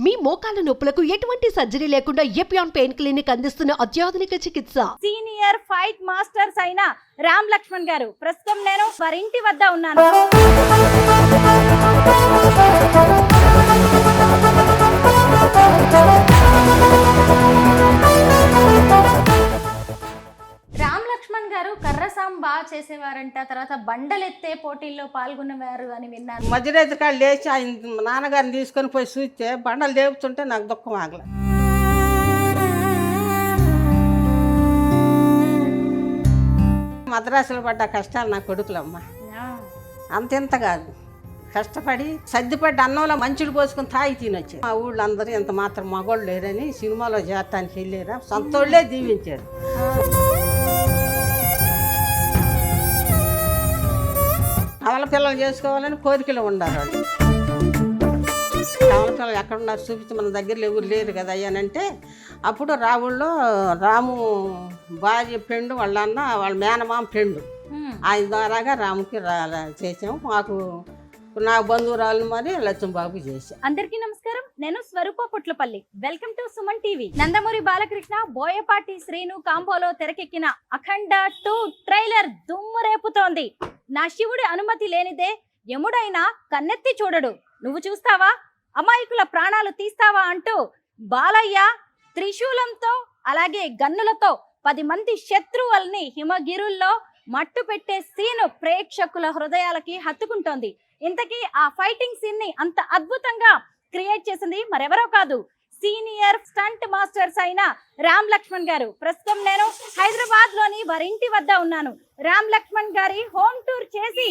మీ మోకాల నొప్పులకు ఎటువంటి సర్జరీ లేకుండా ఎపియాన్ పెయిన్ క్లినిక్ అందిస్తున్న అత్యాధునిక చికిత్స. సీనియర్ ఫైట్ మాస్టర్స్ అయిన రామ్ లక్ష్మణ్ గారు ప్రస్తుతం నేను వారింటి వద్ద ఉన్నాను. రామ్ లక్ష్మణ్ గారు కర్రసాం బాగా చేసేవారంట, తర్వాత బండలెత్తే పోటీల్లో పాల్గొనేవారు అని విన్నాను. మధ్యరేతి కాళ్ళు లేచి ఆయన నాన్నగారిని తీసుకొని పోయి చూస్తే బండలు లేపుతుంటే నాకు దుఃఖం ఆగల. మద్రాసులో పడ్డ కష్టాలు నా కొడుకులమ్మ అంతెంత కాదు, కష్టపడి సర్దిపడ్డ అన్నంలో మంచుడు పోసుకుని తాగి తినొచ్చారు. మా ఊళ్ళో అందరూ ఎంత మాత్రం మగోళ్ళు లేరని సినిమాలో చేరటానికి వెళ్ళారా, సొంతోళ్ళే దీవించారు. కవల పిల్లలు చేసుకోవాలని కోరికలు ఉండాలి. వాళ్ళు కవల పిల్లలు ఎక్కడున్నారు చూపించి మన దగ్గరలో ఎవరు లేరు కదా అయ్యానంటే అప్పుడు రావుల్లో రాము భార్య ఫ్రెండ్ వాళ్ళ అన్న వాళ్ళ మేనమామ ఫ్రెండ్ ఆయన ద్వారాగా రాముకి చేసాము. మాకు నా బంధువురాలు మరి లక్ష్మబాబు చేశాం. అందరికీ నమస్కారం, నేను Swaroopa Putlapalli. Welcome to Suman TV. Nandamuri Balakrishna, Boyapati Srinu కాంబోలో తెరకెక్కిన అఖండ 2 ట్రైలర్ దుమ్ము రేపుతోంది. నా శివుడి అనుమతి లేనిదే యముడైనా కన్నెత్తి చూడడు, నువ్వు చూస్తావా, అమాయకుల ప్రాణాలు తీస్తావా అంటూ బాలయ్య త్రిశూలంతో అలాగే గన్నులతో 10 మంది శత్రువుల్ని హిమగిరుల్లో మట్టు పెట్టే సీన్ ప్రేక్షకుల హృదయాలకి హత్తుకుంటోంది. ఇంతకీ ఆ ఫైటింగ్ సీన్ ని అంత అద్భుతంగా క్రియేట్ చేసింది మరెవరో కాదు, సీనియర్ స్టంట్ మాస్టర్స్ అయిన రామ్ లక్ష్మణ్ గారు. ప్రస్తుతం నేను హైదరాబాద్ లోని వారింటి వద్ద ఉన్నాను. రామ్ లక్ష్మణ్ గారి హోమ్ టూర్ చేసి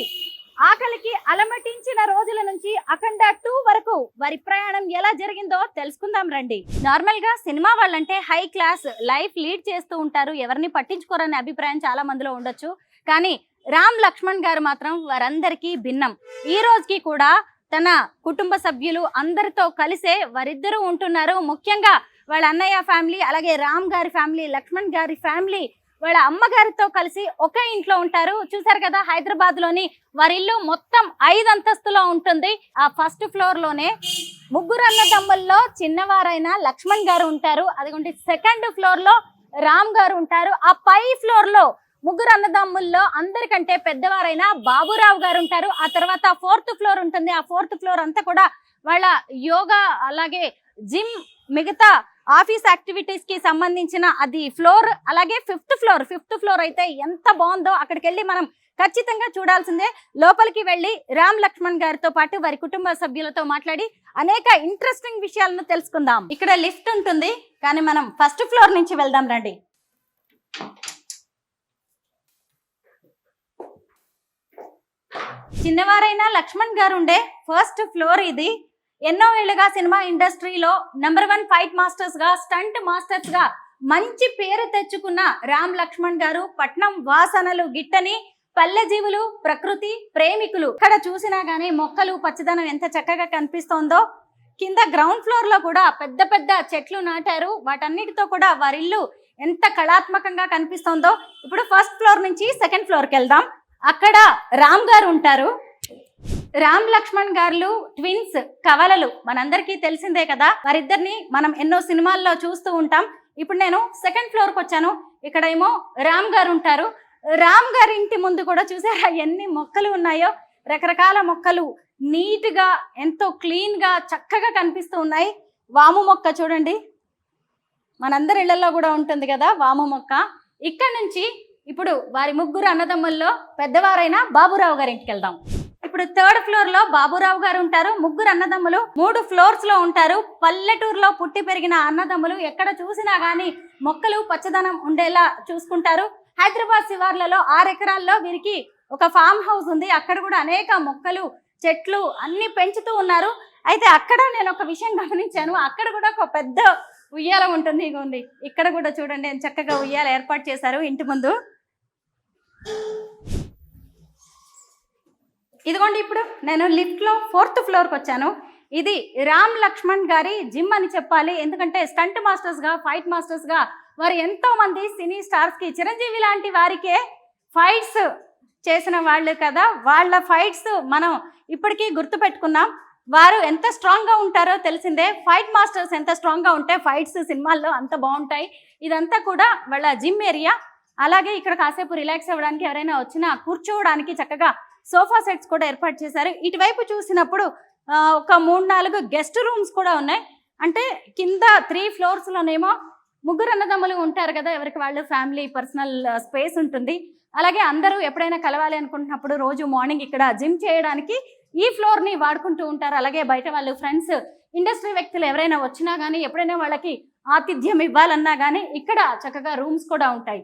ఆకలికి అలమటించిన రోజుల నుంచి అఖండ 2 వరకు వారి ప్రయాణం ఎలా జరిగిందో తెలుసుకుందాం రండి. నార్మల్ గా సినిమా వాళ్ళంటే హై క్లాస్ లైఫ్ లీడ్ చేస్తూ ఉంటారు, ఎవరిని పట్టించుకోరనే అభిప్రాయం చాలా మందిలో ఉండొచ్చు. కానీ రామ్ లక్ష్మణ్ గారు మాత్రం వారందరికీ భిన్నం. ఈ రోజుకి కూడా తన కుటుంబ సభ్యులు అందరితో కలిసే వారిద్దరూ ఉంటున్నారు. ముఖ్యంగా వాళ్ళ అన్నయ్య ఫ్యామిలీ, అలాగే రామ్ గారి ఫ్యామిలీ, లక్ష్మణ్ గారి ఫ్యామిలీ వాళ్ళ అమ్మగారితో కలిసి ఒకే ఇంట్లో ఉంటారు. చూసారు కదా, హైదరాబాద్ లోని వారి ఇల్లు మొత్తం 5 అంతస్తులో ఉంటుంది. ఆ ఫస్ట్ ఫ్లోర్ లోనే ముగ్గురు అన్నదమ్ముల్లో చిన్నవారైన లక్ష్మణ్ గారు ఉంటారు. అదిగోండి సెకండ్ ఫ్లోర్ లో రామ్ గారు ఉంటారు. ఆ పై ఫ్లోర్ లో ముగ్గురు అన్నదమ్ముల్లో అందరికంటే పెద్దవారైన బాబురావు గారు ఉంటారు. ఆ తర్వాత 4th ఫ్లోర్ ఉంటుంది. ఆ 4th ఫ్లోర్ అంతా కూడా వాళ్ళ యోగా అలాగే జిమ్ మిగతా ఆఫీస్ యాక్టివిటీస్ కి సంబంధించిన అది ఫ్లోర్. అలాగే 5th ఫ్లోర్ అయితే ఎంత బాగుందో, అక్కడికి వెళ్ళి మనం ఖచ్చితంగా చూడాల్సిందే. లోపలికి వెళ్ళి రామ్ లక్ష్మణ్ గారితో పాటు వారి కుటుంబ సభ్యులతో మాట్లాడి అనేక ఇంట్రెస్టింగ్ విషయాలను తెలుసుకుందాం. ఇక్కడ లిఫ్ట్ ఉంటుంది, కానీ మనం ఫస్ట్ ఫ్లోర్ నుంచి వెళ్దాం రండి. చిన్నవారైన లక్ష్మణ్ గారు ఉండే ఫస్ట్ ఫ్లోర్ ఇది. ఎన్నో ఏళ్లుగా సినిమా ఇండస్ట్రీలో నెంబర్ 1 ఫైట్ మాస్టర్స్ గా, స్టంట్ మాస్టర్స్ గా మంచి పేరు తెచ్చుకున్న రామ్ లక్ష్మణ్ గారు పట్నం వాసనలు గిట్టని పల్లె జీవులు, ప్రకృతి ప్రేమికులు. ఇక్కడ చూసినా గానీ మొక్కలు పచ్చదనం ఎంత చక్కగా కనిపిస్తోందో. కింద గ్రౌండ్ ఫ్లోర్ లో కూడా పెద్ద పెద్ద చెట్లు నాటారు. వాటన్నిటితో కూడా వారి ఇల్లు ఎంత కళాత్మకంగా కనిపిస్తోందో. ఇప్పుడు ఫస్ట్ ఫ్లోర్ నుంచి సెకండ్ ఫ్లోర్కి వెళ్దాం. అక్కడ రామ్ గారు ఉంటారు. రామ్ లక్ష్మణ్ గారు ట్విన్స్, కవలలు, మనందరికీ తెలిసిందే కదా. వారిద్దరిని మనం ఎన్నో సినిమాల్లో చూస్తూ ఉంటాం. ఇప్పుడు నేను సెకండ్ ఫ్లోర్కి వచ్చాను. ఇక్కడ ఏమో రామ్ గారు ఉంటారు. రామ్ గారి ఇంటి ముందు కూడా చూసారా ఎన్ని మొక్కలు ఉన్నాయో. రకరకాల మొక్కలు నీట్ గా ఎంతో క్లీన్ గా చక్కగా కనిపిస్తూ ఉన్నాయి. వాము మొక్క చూడండి, మనందరి ఇళ్లలో కూడా ఉంటుంది కదా వాము మొక్క. ఇక్కడ నుంచి ఇప్పుడు వారి ముగ్గురు అన్నదమ్ముల్లో పెద్దవారైన బాబురావు గారి ఇంటికి వెళ్దాం. ఇప్పుడు 3rd ఫ్లోర్ లో బాబురావు గారు ఉంటారు. ముగ్గురు అన్నదమ్ములు 3 ఫ్లోర్స్ లో ఉంటారు. పల్లెటూరులో పుట్టి పెరిగిన అన్నదమ్ములు ఎక్కడ చూసినా గానీ మొక్కలు పచ్చదనం ఉండేలా చూసుకుంటారు. హైదరాబాద్ శివార్లలో 6 ఎకరాల్లో వీరికి ఒక ఫామ్ హౌస్ ఉంది. అక్కడ కూడా అనేక మొక్కలు, చెట్లు అన్ని పెంచుతూ ఉన్నారు. అయితే అక్కడ నేను ఒక విషయం గమనించాను, అక్కడ కూడా ఒక పెద్ద ఉయ్యాల ఉంటుంది. ఇగోండి, ఇక్కడ కూడా చూడండి ఎంత చక్కగా ఉయ్యాల ఏర్పాటు చేశారు ఇంటి ముందు. ఇదిగోండి, ఇప్పుడు నేను లిఫ్ట్ లో 4th ఫ్లోర్కి వచ్చాను. ఇది రామ్ లక్ష్మణ్ గారి జిమ్ అని చెప్పాలి. ఎందుకంటే స్టంట్ మాస్టర్స్ గా, ఫైట్ మాస్టర్స్ గా వారు ఎంతో మంది సినీ స్టార్స్ కి, చిరంజీవి లాంటి వారికే ఫైట్స్ చేసిన వాళ్ళు కదా. వాళ్ళ ఫైట్స్ మనం ఇప్పటికీ గుర్తు పెట్టుకున్నాం. వారు ఎంత స్ట్రాంగ్ గా ఉంటారో తెలిసిందే. ఫైట్ మాస్టర్స్ ఎంత స్ట్రాంగ్ గా ఉంటే ఫైట్స్ సినిమాల్లో అంత బాగుంటాయి. ఇదంతా కూడా వాళ్ళ జిమ్ ఏరియా. అలాగే ఇక్కడ కాసేపు రిలాక్స్ అవ్వడానికి ఎవరైనా వచ్చినా కూర్చోవడానికి చక్కగా సోఫా సెట్స్ కూడా ఏర్పాటు చేశారు. ఇటువైపు చూసినప్పుడు ఒక 3-4 గెస్ట్ రూమ్స్ కూడా ఉన్నాయి. అంటే కింద 3 floors లోనేమో ముగ్గురు అన్నదమ్ములు ఉంటారు కదా, ఎవరికి వాళ్ళు ఫ్యామిలీ పర్సనల్ స్పేస్ ఉంటుంది. అలాగే అందరూ ఎప్పుడైనా కలవాలి అనుకుంటున్నప్పుడు రోజు మార్నింగ్ ఇక్కడ జిమ్ చేయడానికి ఈ ఫ్లోర్ ని వాడుకుంటూ ఉంటారు. అలాగే బయట వాళ్ళు ఫ్రెండ్స్, ఇండస్ట్రీ వ్యక్తులు ఎవరైనా వచ్చినా కానీ, ఎప్పుడైనా వాళ్ళకి ఆతిథ్యం ఇవ్వాలన్నా కానీ ఇక్కడ చక్కగా రూమ్స్ కూడా ఉంటాయి.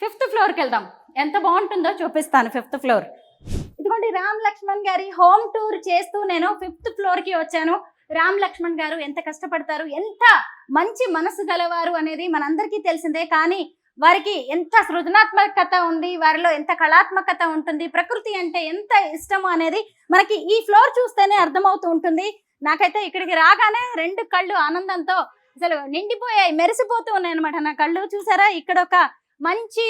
5th floorకి వెళ్దాం, ఎంత బాగుంటుందో చూపిస్తాను. 5th floor ఇదిగోండి, రామ్ లక్ష్మణ్ గారి హోమ్ టూర్ చేస్తూ నేను 5th floorకి వచ్చాను. రామ్ లక్ష్మణ్ గారు ఎంత కష్టపడతారు, ఎంత మంచి మనసు గలవారు అనేది మనందరికీ తెలిసిందే. కానీ వారికి ఎంత సృజనాత్మకత ఉంది, వారిలో ఎంత కళాత్మకత ఉంటుంది, ప్రకృతి అంటే ఎంత ఇష్టము అనేది మనకి ఈ ఫ్లోర్ చూస్తేనే అర్థమవుతూ ఉంటుంది. నాకైతే ఇక్కడికి రాగానే 2 కళ్ళు ఆనందంతో అసలు నిండిపోయాయి, మెరిసిపోతూ ఉన్నాయి అనమాట నా కళ్ళు. చూసారా, ఇక్కడ ఒక మంచి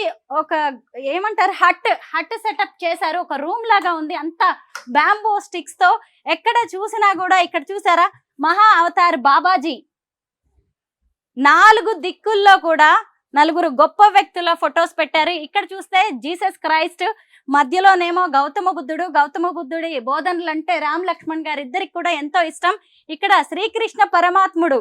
ఏమంటారు హట్ సెటప్ చేశారు. ఒక రూమ్ లాగా ఉంది, అంత బ్యాంబో స్టిక్స్ తో. ఎక్కడ చూసినా కూడా ఇక్కడ చూసారా, మహా అవతార్ బాబాజీ 4 దిక్కుల్లో కూడా 4 గొప్ప వ్యక్తుల ఫొటోస్ పెట్టారు. ఇక్కడ చూస్తే జీసస్ క్రైస్ట్, మధ్యలోనేమో గౌతమ బుద్ధుడి బోధనలు అంటే రామ్ లక్ష్మణ్ గారు ఇద్దరికి కూడా ఎంతో ఇష్టం. ఇక్కడ శ్రీకృష్ణ పరమాత్ముడు,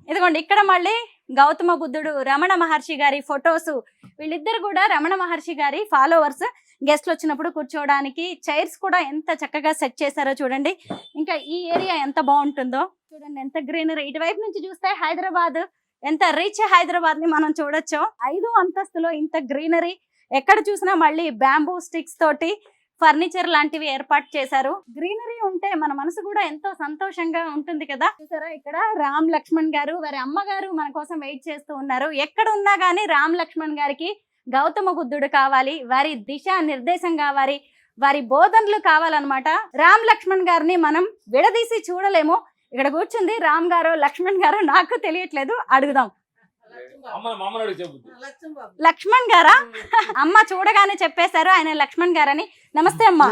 ఇదిగోండి ఇక్కడ మళ్ళీ గౌతమ బుద్ధుడు, రమణ మహర్షి గారి ఫొటోస్. వీళ్ళిద్దరు కూడా రమణ మహర్షి గారి ఫాలోవర్స్. గెస్ట్లు వచ్చినప్పుడు కూర్చోవడానికి చైర్స్ కూడా ఎంత చక్కగా సెట్ చేశారో చూడండి. ఇంకా ఈ ఏరియా ఎంత బాగుంటుందో చూడండి, ఎంత గ్రీనరీ. ఇటువైపు నుంచి చూస్తే హైదరాబాద్, ఎంత రిచ్ హైదరాబాద్ ని మనం చూడొచ్చు. 5వ అంతస్తులో ఇంత గ్రీనరీ, ఎక్కడ చూసినా మళ్ళీ బ్యాంబూ స్టిక్స్ తోటి ఫర్నిచర్ లాంటివి ఏర్పాటు చేశారు. గ్రీనరీ ఉంటే మన మనసు కూడా ఎంతో సంతోషంగా ఉంటుంది కదా. చూసారా, ఇక్కడ రామ్ లక్ష్మణ్ గారు, వారి అమ్మగారు మన కోసం వెయిట్ చేస్తూ ఉన్నారు. ఎక్కడ ఉన్నా గానీ రామ్ లక్ష్మణ్ గారికి గౌతమ బుద్ధుడు కావాలి, వారి దిశా నిర్దేశం కావాలి, వారి బోధనలు కావాలన్నమాట. రామ్ లక్ష్మణ్ గారిని మనం విడదీసి చూడలేము. ఇక్కడ కూర్చుంది రామ్ గారు, లక్ష్మణ్ గారు నాకు తెలియట్లేదు, అడుగుదాం. లక్ష్మణ్ గారా? అమ్మ చూడగానే చెప్పేశారు ఆయన లక్ష్మణ్ గారని. నమస్తే అమ్మా,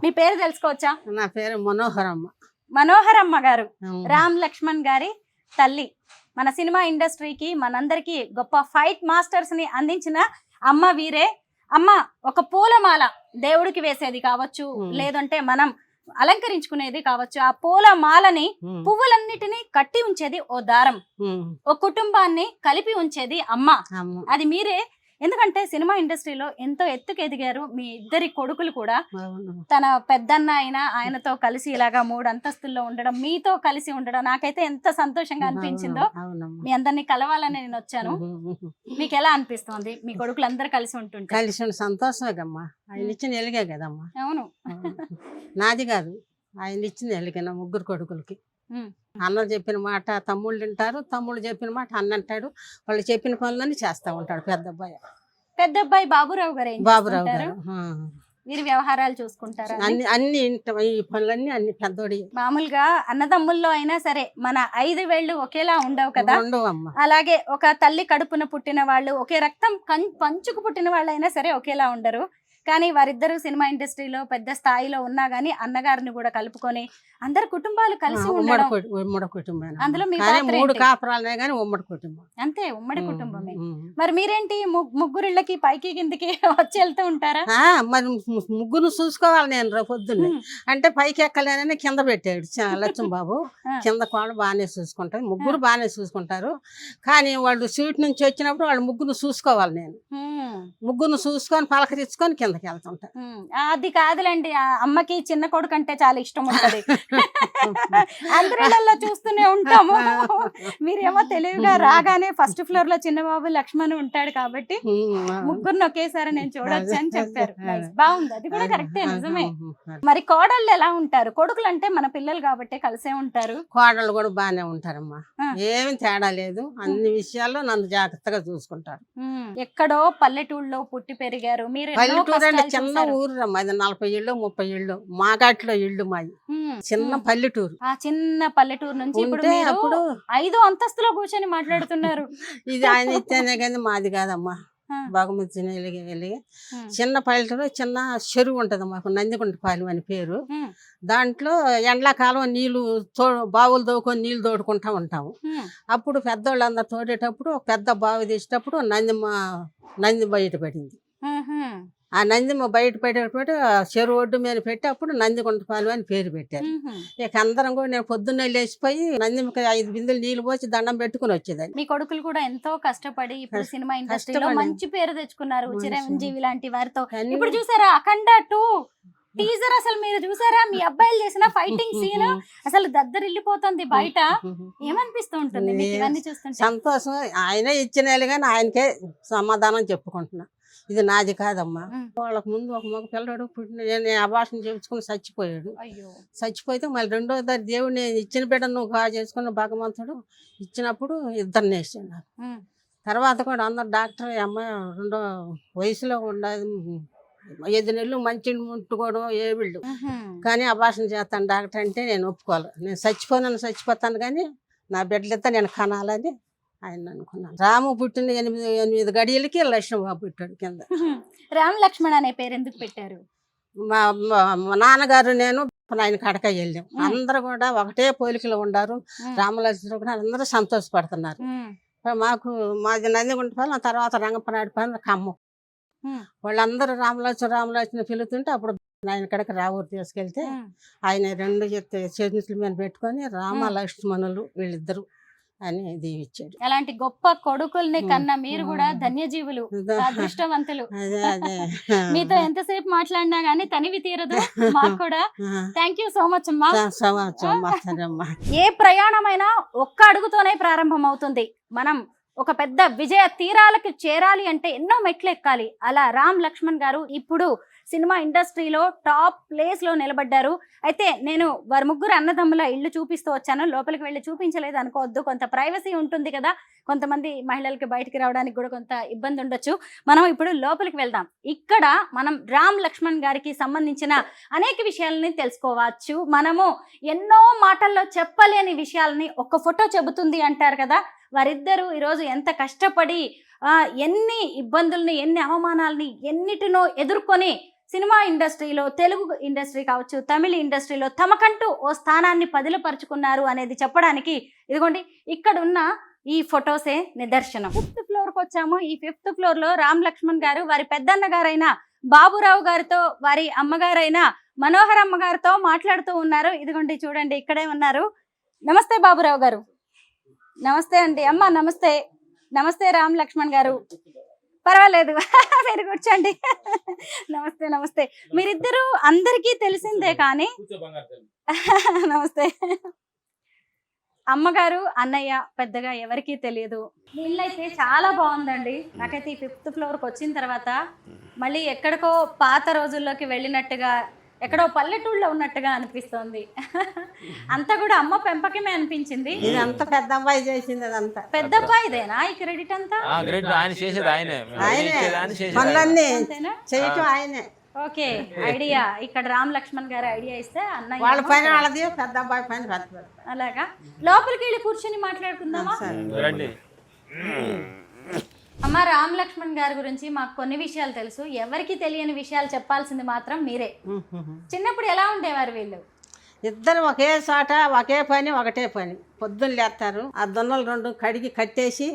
మీ పేరు తెలుసుకోవచ్చా? నా పేరు మనోహరమ్మ. మనోహరమ్మ గారు రామ్ లక్ష్మణ్ గారి తల్లి. మన సినిమా ఇండస్ట్రీకి మనందరికి గొప్ప ఫైట్ మాస్టర్స్ ని అందించిన అమ్మ వీరే. అమ్మ, ఒక పూలమాల దేవుడికి వేసేది కావచ్చు, లేదంటే మనం అలంకరించుకునేది కావచ్చు, ఆ పూల మాలని పువ్వులన్నిటినీ కట్టి ఉంచేది ఓ దారం, ఓ కుటుంబాన్ని కలిపి ఉంచేది అమ్మ. అది మీరే. ఎందుకంటే సినిమా ఇండస్ట్రీలో ఎంతో ఎత్తుకు ఎదిగారు. మీ ఇద్దరి కొడుకులు కూడా తన పెద్దన్న అయినా ఆయనతో కలిసి ఇలాగా 3 అంతస్తుల్లో ఉండడం, మీతో కలిసి ఉండడం నాకైతే ఎంత సంతోషంగా అనిపించిందో. మీ అందరినీ కలవాలని నేను వచ్చాను. మీకు ఎలా అనిపిస్తుంది మీ కొడుకులు అందరు కలిసి ఉంటుంటే? కలిసి సంతోషమే కమ్మా, ఆయన ఇచ్చిన ఎలిగే కదమ్మా. అవును, నాది కాదు, ఆయన ఇచ్చిన ఎలిగే నా 3 కొడుకులకి. అన్న చెప్పిన మాట తమ్ముళ్ళు వింటారు, తమ్ముళ్ళు చెప్పిన మాట అన్న అంటాడు. వాళ్ళు చెప్పిన పనులన్నీ చేస్తా ఉంటాడు పెద్ద అబ్బాయి బాబురావు గారు. బాబురావు గారు వీరి వ్యవహారాలు చూసుకుంటారు. అన్ని ఈ పనులన్నీ అన్ని పెద్దోడి. మామూలుగా అన్నదమ్ముల్లో అయినా సరే మన 5 వేళ్ళు ఒకేలా ఉండవు కదా. ఉండవమ్మా. అలాగే ఒక తల్లి కడుపున పుట్టిన వాళ్ళు, ఒకే రక్తం పంచుకు పుట్టిన వాళ్ళు అయినా సరే ఒకేలా ఉండరు. కానీ వారిద్దరూ సినిమా ఇండస్ట్రీలో పెద్ద స్థాయిలో ఉన్నా గానీ అన్నగారిని కూడా కలుపుకొని అందరు కుటుంబాలు కలిసి ఉండడం. ఉమ్మడి కుటుంబం. అందులో మీ 3 కాపురాలనే గానీ ఉమ్మడి కుటుంబం. అంతే, ఉమ్మడి కుటుంబమే. మరి మీరేంటి ముగ్గురిళ్ళకి పైకి కిందకి వచ్చి వెళ్తూ ఉంటారా? మరి ముగ్గురు చూసుకోవాలి నేను రేపు పొద్దున్నే. అంటే పైకి ఎక్కలేనని కింద పెట్టాడు లక్ష్మణ్ బాబు. కింద వాళ్ళు బాగానే చూసుకుంటారు, ముగ్గురు బాగానే చూసుకుంటారు. కానీ వాళ్ళు సీట్ నుంచి వచ్చినప్పుడు వాళ్ళు ముగ్గురు చూసుకోవాలి. నేను ముగ్గురు చూసుకొని పలకరించుకొని కిందకి వెళ్తుంటా. అది కాదులేండి, అమ్మకి చిన్న కొడుకు అంటే చాలా ఇష్టం ఉంటది. అందరిలో చూస్తూనే ఉంటాము. మీరేమో తెలివిగా రాగానే 1st floor లో చిన్నబాబు లక్ష్మణ్ ఉంటాడు కాబట్టి ముగ్గురిని ఒకేసారి నేను చూడొచ్చు అని చెప్పారు. బాగుంది, అది కూడా కరెక్టే, నిజమే. మరి కోడళ్ళు ఎలా ఉంటారు? కొడుకులు అంటే మన పిల్లలు కాబట్టి కలిసే ఉంటారు. కోడళ్ళు కూడా బాగానే ఉంటారమ్మా, ఏమి తేడా లేదు. అన్ని విషయాల్లో నన్ను జాగ్రత్తగా చూసుకుంటారు. ఎక్కడో పల్లెటూళ్ళలో పుట్టి పెరిగారు మీరు. పల్లెటూరు అంటే చిన్న ఊరు అమ్మా, 40 ఇళ్ళు 30 ఇళ్ళు మాగాట్లో ఇళ్ళు మాది. చిన్న పల్లెటూరు. ఆ చిన్న పల్లెటూరు నుంచి ఇప్పుడు 5వ అంతస్తులో కూర్చొని మాట్లాడుతున్నారు. ఇది ఆయన ఇస్తేనే కానీ మాది కాదమ్మా. బాగుమతి వెళ్ళి చిన్న పల్లెటూరు చిన్న చెరువు ఉంటుంది మాకు, నందిగుంటపాలెం అని పేరు. దాంట్లో ఎండాకాలం నీళ్లు బావులు తోడుకొని నీళ్లు తోడుకుంటా ఉంటాము. అప్పుడు పెద్దోళ్ళు అందరు తోడేటప్పుడు ఒక పెద్ద బావి తీసేటప్పుడు నంది బయట పడింది. ఆ నందిమ బయట పడేటప్పుడు చెరువు ఒడ్డు మీద పెట్టి అప్పుడు నందిగుంటపాలెం అని పేరు పెట్టారు. ఇక అందరం కూడా నేను పొద్దున్నే లేచిపోయి నందిమకి 5 బిందెలు నీళ్లు పోసి దండం పెట్టుకుని వచ్చేదాన్ని. మీ కొడుకులు కూడా ఎంతో కష్టపడి ఇప్పుడు సినిమా ఇండస్ట్రీలో మంచి పేరు తెచ్చుకున్నారు, చిరంజీవి లాంటి వారితో. ఇప్పుడు చూసారా అఖండ 2 టీజర్, అసలు మీరు చూసారా? మీ అబ్బాయిలు చేసిన ఫైటింగ్ సీన్ అసలు దద్దరిల్లిపోతుంది బయట. ఏమనిపిస్తూ ఉంటుంది మీకు ఇవన్నీ చూస్తుంటే? సంతోషం. ఆయనే ఇచ్చిన కానీ ఆయనకే సమాధానం చెప్పుకుంటున్నా, ఇది నాది కాదమ్మా. వాళ్ళకు ముందు ఒక మగ పిల్లడు పుట్టిన, నేను అబార్షన్ చేయించుకుని చచ్చిపోయాడు. చచ్చిపోతే మళ్ళీ రెండోసారి దేవుడు నేను ఇచ్చిన బిడ్డ నువ్వు బాగా చేసుకున్న భగవంతుడు ఇచ్చినప్పుడు ఇద్దరిని వేసాడు నాకు. తర్వాత కూడా అందరు డాక్టర్ అమ్మాయి రెండో వయసులో ఉండదు, 5 నెలలు మంచి ముట్టుకోవడం ఏవిళ్ళు, కానీ అబార్షన్ చేస్తాను డాక్టర్ అంటే నేను ఒప్పుకోవాలి. నేను చచ్చిపోతాను కానీ నా బిడ్డలిద్దా నేను కనాలని ఆయన అనుకున్నాను. రాము పుట్టిన 8 గడియలకి లక్ష్మణబాబు పుట్టాడు కింద. రామ్ లక్ష్మణ్ అనే పేరు ఎందుకు పెట్టారు? మా నాన్నగారు నేను ఆయన కడక వెళ్ళాం. అందరూ కూడా ఒకటే పోలికలు ఉండారు. రామలక్ష్మణ్ కూడా అందరూ సంతోషపడుతున్నారు. మాది నందిగుంటపాలెం, తర్వాత రంగపనాడిపాలెం, ఖమ్మం. వాళ్ళందరూ రామలక్ష్మణ్ పిలుతుంటే అప్పుడు ఆయన కడక రావూరు తీసుకెళ్తే ఆయన 2 చేతుల మీద పెట్టుకొని రామ లక్ష్మణులు వీళ్ళిద్దరు అని దీవిచ్చాడు. అలాంటి గొప్ప కొడుకుల్ని కన్నా మీరు కూడా ధన్యజీవులు, అదృష్టవంతులు. మీతో ఎంతసేపు మాట్లాడినా గానీ తనివి తీరదు మాకు కూడా. థ్యాంక్ యూ సో మచ్ అమ్మా. ఏ ప్రయాణమైనా ఒక్క అడుగుతోనే ప్రారంభం అవుతుంది. మనం ఒక పెద్ద విజయ తీరాలకు చేరాలి అంటే ఎన్నో మెట్లు ఎక్కాలి. అలా రామ్ లక్ష్మణ్ గారు ఇప్పుడు సినిమా ఇండస్ట్రీలో టాప్ ప్లేస్ లో నిలబడ్డారు. అయితే నేను వారి ముగ్గురు అన్నదమ్ముల ఇల్లు చూపిస్తూ వచ్చాను. లోపలికి వెళ్ళి చూపించలేదు అనుకోవద్దు, కొంత ప్రైవసీ ఉంటుంది కదా, కొంతమంది మహిళలకి బయటికి రావడానికి కూడా కొంత ఇబ్బంది ఉండొచ్చు. మనం ఇప్పుడు లోపలికి వెళ్దాం. ఇక్కడ మనం రామ్ లక్ష్మణ్ గారికి సంబంధించిన అనేక విషయాలని తెలుసుకోవచ్చు. మనము ఎన్నో మాటల్లో చెప్పలేని విషయాలని ఒక ఫోటో చెబుతుంది అంటారు కదా, వారిద్దరూ ఈరోజు ఎంత కష్టపడి ఎన్ని ఇబ్బందుల్ని, ఎన్ని అవమానాలని, ఎన్నిటినో ఎదుర్కొని సినిమా ఇండస్ట్రీలో, తెలుగు ఇండస్ట్రీ కావచ్చు, తమిళ ఇండస్ట్రీలో తమకంటూ ఓ స్థానాన్ని పదిలపరుచుకున్నారు అనేది చెప్పడానికి ఇదిగోండి ఇక్కడ ఉన్న ఈ ఫొటోసే నిదర్శనం. 5th ఫ్లోర్కి వచ్చాము. ఈ 5th ఫ్లోర్లో రామ్ లక్ష్మణ్ గారు వారి పెద్దన్న గారైన బాబురావు గారితో, వారి అమ్మగారైన మనోహరమ్మ గారితో మాట్లాడుతూ ఉన్నారు. ఇదిగోండి చూడండి ఇక్కడే ఉన్నారు. నమస్తే బాబురావు గారు. నమస్తే అండి. అమ్మ నమస్తే. నమస్తే రామ్ లక్ష్మణ్ గారు. పర్వాలేదు మీరు కూర్చోండి. నమస్తే. నమస్తే. మీరిద్దరూ అందరికీ తెలిసిందే కానీ నమస్తే. అమ్మగారు అన్నయ్య పెద్దగా ఎవరికీ తెలియదు. ఇల్లైతే చాలా బాగుందండి. నాకైతే ఈ 5th ఫ్లోర్కి వచ్చిన తర్వాత మళ్ళీ ఎక్కడికో పాత రోజుల్లోకి వెళ్ళినట్టుగా, ఎక్కడో పల్లెటూళ్ళలో ఉన్నట్టుగా అనిపిస్తోంది. అంతా కూడా అమ్మ పెంపకమే అనిపించింది. ఇదంతా పెద్ద అమ్మాయి చేసింది. అదంతా పెద్ద అబ్బాయిదేనా ఈ క్రెడిట్ అంతా? ఓకే. ఐడియా ఇక్కడ రామ్ లక్ష్మణ్ గారు ఐడియా ఇస్తే అన్నయ్య వాళ్ళ పైన వాళ్ళది, పెద్ద అబ్బాయి పైన. అలాగా లోపలికి వెళ్ళి కూర్చొని మాట్లాడుకుందామా? అమ్మ, రామ్ లక్ష్మణ్ గారి గురించి మాకు కొన్ని విషయాలు తెలుసు. ఎవరికి తెలియని విషయాలు చెప్పాల్సింది మాత్రం మీరే. చిన్నప్పుడు ఎలా ఉండేవారు వీళ్ళు? ఇద్దరు ఒకే చోట, ఒకే పని, ఒకటే పని. పొద్దున్న లేస్తారు, ఆ దొన్నలు 2 కడిగి కట్టేసి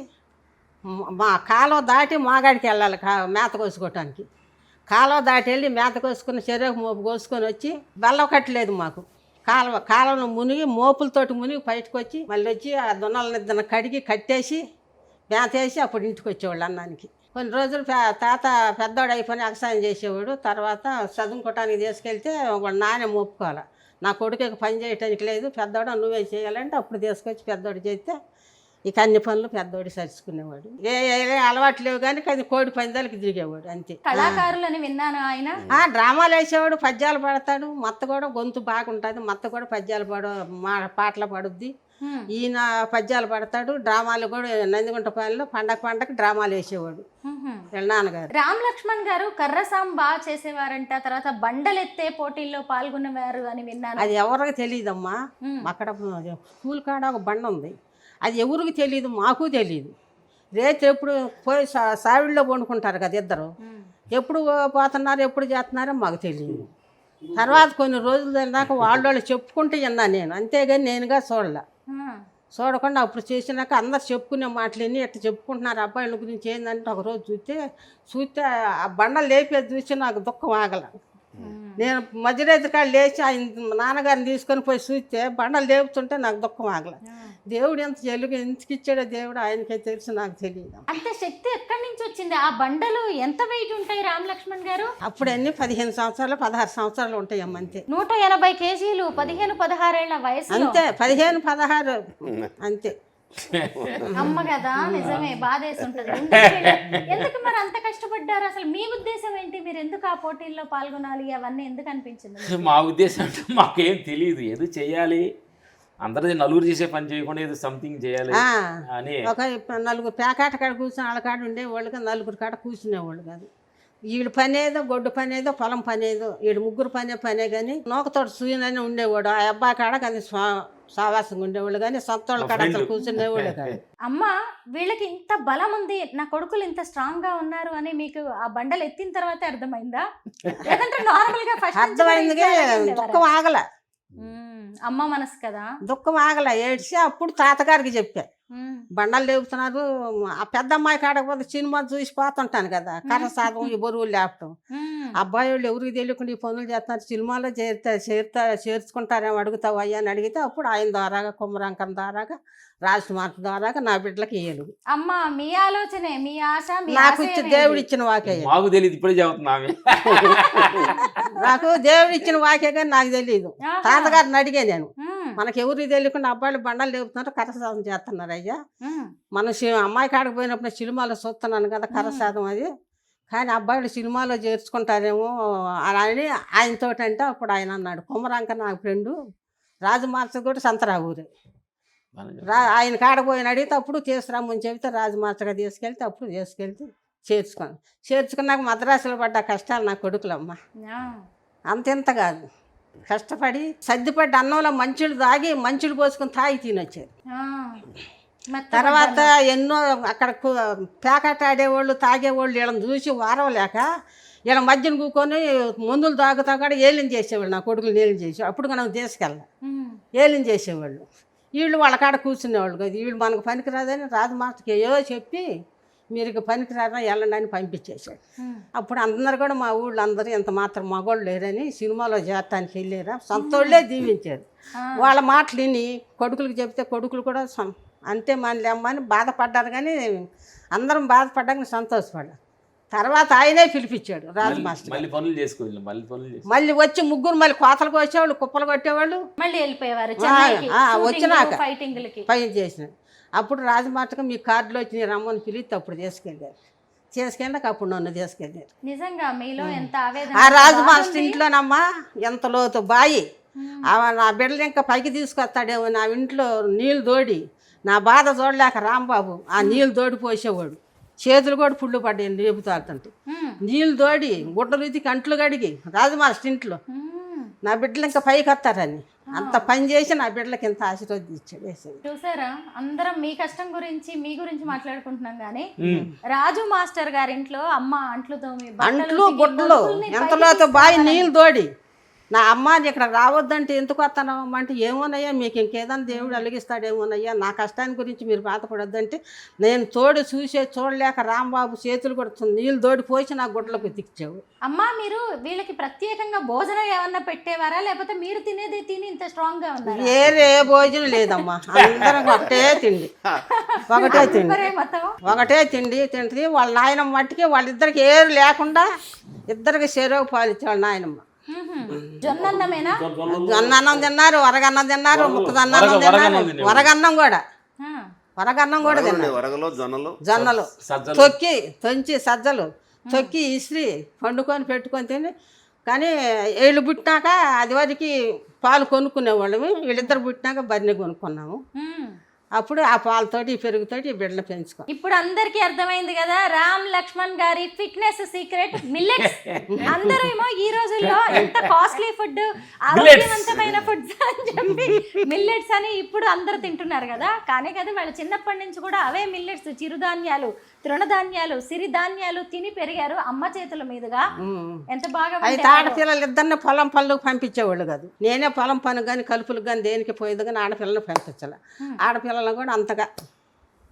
మా కాలువ దాటి మాగాడికి వెళ్ళాలి మేత కోసుకోవటానికి. కాలువ దాటి వెళ్ళి మేత కోసుకుని చెరుకు మోపు కోసుకొని వచ్చి, బెల్లం కట్టలేదు మాకు, కాలువను మునిగి మోపులతోటి మునిగి బయటకు వచ్చి మళ్ళీ వచ్చి ఆ దొన్నలనిద్దరిని కడిగి కట్టేసి మేతేసి అప్పుడు ఇంటికి వచ్చేవాళ్ళు అన్నానికి. కొన్ని రోజులు తాత పెద్దవాడు అయిపోయి వ్యవసాయం చేసేవాడు. తర్వాత చదువుకోవటానికి తీసుకెళ్తే వాళ్ళ నాన్న ఒప్పుకోవాలి, నా కొడుకు పని చేయటానికి లేదు, పెద్దవాడు నువ్వే చేయాలంటే అప్పుడు తీసుకొచ్చి పెద్దవాడు చేస్తే ఇక అన్ని పనులు పెద్దవాడు సరుచుకునేవాడు. ఏ అలవాటు లేవు కానీ కోడి పందాలకి దిగేవాడు అంతే. కళాకారులని విన్నాను ఆయన. డ్రామాలు వేసేవాడు, పద్యాలు పాడతాడు. మత్త కూడా గొంతు బాగుంటుంది, మత్త కూడా పద్యాలు పాటలు పాడుద్ది. ఈయన పద్యాలు పాడతాడు. డ్రామాలు కూడా నందిగుంటపాలెంలో పండగ డ్రామాలు వేసేవాడు వీళ్ళ నాన్నగారు. రామ్ లక్ష్మణ్ గారు కర్రసాం బాగా చేసేవారంట, తర్వాత బండలెత్తే పోటీల్లో పాల్గొనేవారు అని విన్నాను. అది ఎవరికి తెలియదమ్మా. అక్కడ స్కూల్ కాడ ఒక బండ ఉంది, అది ఎవరికి తెలియదు, మాకు తెలియదు. రేతి ఎప్పుడు పోయి సావిడిలో పండుకుంటారు కదా ఇద్దరు. ఎప్పుడు పోతున్నారు ఎప్పుడు చేస్తున్నారో మాకు తెలియదు. తర్వాత కొన్ని రోజుల దాకా వాళ్ళు చెప్పుకుంటే విన్నా నేను, అంతేగాని నేనుగా చూడకుండా అప్పుడు చేసినాక అందరు చెప్పుకునే మాటలన్నీ ఇట్లా చెప్పుకుంటున్నారు అబ్బాయిల గురించి. ఏంటంటే ఒకరోజు చూస్తే ఆ బండలు లేపేది చూసి నాకు దుఃఖం ఆగల. నేను మధ్యరేతి కాళ్ళు లేచి ఆయన నాన్నగారిని తీసుకొని పోయి చూస్తే బండలు లేపుతుంటే నాకు దుఃఖం ఆగల. దేవుడు ఎంత తెలుగు ఎందుకు ఇచ్చాడో దేవుడు ఆయనకే తెలుసు, నాకు తెలియదు. అంత శక్తి ఎక్కడి నుంచి వచ్చింది? ఆ బండలు ఎంత వెయిట్ ఉంటాయి రామ్ లక్ష్మణ్ గారు? అప్పుడు అన్ని 15 సంవత్సరాలు 16 సంవత్సరాలు ఉంటాయమ్మ, అంతే. 180 కేజీలు 15-16 ఏళ్ల వయసు, అంతే. 15-16 అంతే. అమ్మ కదా, నిజమే, బాధేసి ఉంటుంది. ఎందుకు మరి అంత కష్టపడ్డారు? అసలు మీ ఉద్దేశం ఏంటి? మీరు ఎందుకు ఆ పోటీల్లో పాల్గొనాలి అవన్నీ ఎందుకు అనిపించింది? మా ఉద్దేశం అంటే మాకేం తెలియదు, ఏదో చెయ్యాలి, అందరూ నలుగురు చేసే పని చేయకుండా ఏదో సంథింగ్ చేయాలి అని. ఒక నలుగురు పేకాట కాడ కూర్చొని వాళ్ళ కాడ ఉండేవాళ్ళు కాదు, నలుగురు కాడ కూర్చునేవాళ్ళు కాదు. వీళ్ళు పని ఏదో గొడ్డు పని ఏదో పొలం పని ఏదో, వీళ్ళు ముగ్గురు పనే కానీ నూకతోటి సూయనని ఉండేవాడు. ఆ అబ్బాయి కాడ కానీ సావాసంగా ఉండేవాళ్ళు కానీ సొంత వాళ్ళ కాడ అసలు కూర్చునేవాళ్ళు కాదు. అమ్మ, వీళ్ళకి ఇంత బలం ఉంది, నా కొడుకులు ఇంత స్ట్రాంగ్ గా ఉన్నారు అని మీకు ఆ బండలు ఎత్తిన తర్వాత అర్థమైందా? లేదంటే నార్మల్ గా ఫస్ట్ అర్థమైంది. దుఃఖం ఆగల, అమ్మ మనసు కదా, దుఃఖం ఆగల. ఏడ్చి అప్పుడు తాతగారికి చెప్పా, బండలు లేపుతున్నారు. ఆ పెద్ద అమ్మాయి కాడకపోతే సినిమా చూసి పోతుంటాను కదా, కర్ర సాధం ఈ బరువులు లేపటం. అబ్బాయి వాళ్ళు ఎవరికి తెలియకుండా ఈ పనులు చేస్తున్నారు, సినిమాలో చేర్చుకుంటారేమో అడుగుతావు అయ్యా అని అడిగితే అప్పుడు ఆయన ద్వారాగా కుమ్మరంకం ద్వారాగా రాజకుమార్ ద్వారాగా నా బిడ్డలకి ఇయ్యలు. అమ్మ, మీ ఆలోచనే, మీ ఆశ, నాకు ఇచ్చి దేవుడు ఇచ్చిన వాకే. మాకు తెలియదు, ఇప్పుడే చెబుతున్నామే. నాకు దేవుడు ఇచ్చిన వాకే కానీ నాకు తెలియదు. తాతగారిని అడిగే నేను, మనకి ఎవరికి తెలియకుండా అబ్బాయిలు బండలు లేపుతున్నారు, కర్రసాధం చేస్తున్నారు అయ్యా. మనం అమ్మాయి కాడకు పోయినప్పుడు సినిమాలో చూస్తున్నాను కదా కర్రసాధం అది, కానీ అబ్బాయిలు సినిమాలో చేర్చుకుంటారేమో అని ఆయనతో అంటే అప్పుడు ఆయన అన్నాడు, కుమ్మరాంక నాకు ఫ్రెండు రాజమార్చ కూడా సంతరావురే ఆయన కాడపోయిన అడిగితే అప్పుడు తీసుకురామని చెబితే రాజమార్చగా తీసుకెళ్తే అప్పుడు చేర్చుకున్నాక మద్రాసులో పడ్డ కష్టాలు నా కొడుకులమ్మ అంతెంత కాదు. కష్టపడి సర్దిపడ్డ అన్నంలో మంచులు తాగి మంచులు పోసుకొని తాగి తినొచ్చారు. తర్వాత ఎన్నో అక్కడ పేకాట ఆడేవాళ్ళు తాగేవాళ్ళు వీళ్ళని చూసి వారం లేక వీళ్ళ మధ్యన కూకొని మందులు తాగుతా కూడా ఏలిని చేసేవాళ్ళు, నా కొడుకులు ఏలిని చేసేవాళ్ళు. అప్పుడు మనం తీసుకెళ్ళాలి, ఏలిని చేసేవాళ్ళు. వీళ్ళు వాళ్ళ కాడ కూర్చునేవాళ్ళు కదా, వీళ్ళు మనకు పనికిరాదని రాజమాస్టర్కి ఏదో చెప్పి మీరు ఇక పనికిరారా వెళ్ళండి అని పంపించేశాడు. అప్పుడు అందరు కూడా మా ఊళ్ళో అందరూ ఇంత మాత్రం మగోళ్ళు లేరని సినిమాలో చేరటానికి వెళ్ళారా, సొంతోళ్ళే దీవించారు. వాళ్ళ మాటలు విని కొడుకులకు చెప్తే కొడుకులు కూడా అంతే మనలేమ్మని బాధపడ్డారు. కానీ అందరం బాధపడ్డాక సంతోషపడ్డారు. తర్వాత ఆయనే పిలిపించాడు రాజు మాస్టర్. మళ్ళీ వచ్చి ముగ్గురు మళ్ళీ కోతలకు వచ్చేవాళ్ళు, కుప్పలు కొట్టేవాళ్ళు, మళ్ళీ వెళ్ళిపోయేవారు. వచ్చినాక పైన చేసిన అప్పుడు రాజు మాస్టర్కి మీ కార్డులో వచ్చి రమ్మని పిలిస్తే అప్పుడు తీసుకెళ్ళాక అప్పుడు నన్ను తీసుకెళ్ళారు. నిజంగా మీలో ఎంత ఆవేదన. ఆ రాజు మాస్టర్ ఇంట్లోనమ్మా ఎంత లోతు బాయి, నా బిడ్డలు ఇంకా పైకి తీసుకొస్తాడేమో. నా ఇంట్లో నీళ్ళు తోడి నా బాధ చూడలేక రాంబాబు ఆ నీళ్ళు తోడి పోసేవాడు. చేతులు కూడా పుళ్ళు పడ్డాయి రేపుతాడుతుంటే. నీళ్ళు తోడి గుడ్డలు ఇది కంట్లు కడిగి రాజు మాస్టర్ ఇంట్లో నా బిడ్డలు ఇంకా పైకి వస్తారని అంత పని చేసి నా బిడ్డలకి ఇంత ఆశీర్వదించాడు. చూసారా, అందరం మీ కష్టం గురించి మీ గురించి మాట్లాడుకుంటున్నాం కానీ రాజు మాస్టర్ గారింట్లో అమ్మ అంట్లు గుడ్డలు ఎంతలోతో బాయి నీళ్ళు తోడి నా అమ్మాని ఇక్కడ రావద్దంటే ఎందుకు వస్తానమ్మా అంటే ఏమోనయ్యా మీకు ఇంకేదన్నా దేవుడు అలిగిస్తాడేమోనయ్యా, నా కష్టాన్ని గురించి మీరు బాధపడొద్దంటే నేను తోడు చూడలేక రాంబాబు చేతులు కూడా నీళ్ళు తోడి పోసి నా గుడ్డలకు దిక్చావు. అమ్మా, మీరు వీళ్ళకి ప్రత్యేకంగా భోజనం ఏమన్నా పెట్టేవారా, లేకపోతే మీరు తినేది తిని ఇంత స్ట్రాంగ్ గా ఉన్నారు? వేరే భోజనం లేదమ్మా, అందరం ఒకటే తిండి తింటుంది. వాళ్ళ నాయనమ్మ మట్టికి వాళ్ళిద్దరికి ఏరు లేకుండా ఇద్దరికి చెరువు పాలిచ్చేవాళ్ళు నాయనమ్మ. జొన్నన్నమేనా? జొన్నన్నం తిన్నారు, వరగన్నం తిన్నారు, ముక్కదన్నం తిన్నారు, వరగన్నం కూడా తిన్నారు. జొన్నలు తొంచి సజ్జలు తొక్కి ఇసిరి పండుకొని పెట్టుకొని తిని. కానీ వీళ్ళు పుట్టినాక అది వరకు పాలు కొనుక్కునేవాళ్ళము, వీళ్ళిద్దరు పుట్టినాక బర్రె కొనుక్కున్నాము. అప్పుడు ఆ పాలతోటి పెరుగుతోటి ఈ బిడ్డలు పెంచుకో. ఇప్పుడు అందరికీ అర్థమైంది కదా రామ్ లక్ష్మణ్ గారి ఫిట్నెస్ సీక్రెట్ మిల్లెట్స్. అందరూ ఏమో ఈ రోజుల్లో ఎంత కాస్ట్లీ ఫుడ్, ఆరోగ్యవంతమైన ఫుడ్స్ అని చెప్పి మిల్లెట్స్ అని ఇప్పుడు అందరూ తింటున్నారు కదా. కానీ కదా వాళ్ళు చిన్నప్పటి నుంచి కూడా అవే మిల్లెట్స్, చిరుధాన్యాలు, తృణధాన్యాలు, సిరిధాన్యాలు తిని పెరిగారు అమ్మ చేతుల మీదుగా. ఎంత బాగా. అయితే ఆడపిల్లలు ఇద్దరిని పొలం పనులకు పంపించేవాళ్ళు కాదు. నేనే పొలం పని కానీ కలుపులకు కానీ దేనికి పోయేది కానీ ఆడపిల్లలు పంపించాలి. ఆడపిల్లలు కూడా అంతగా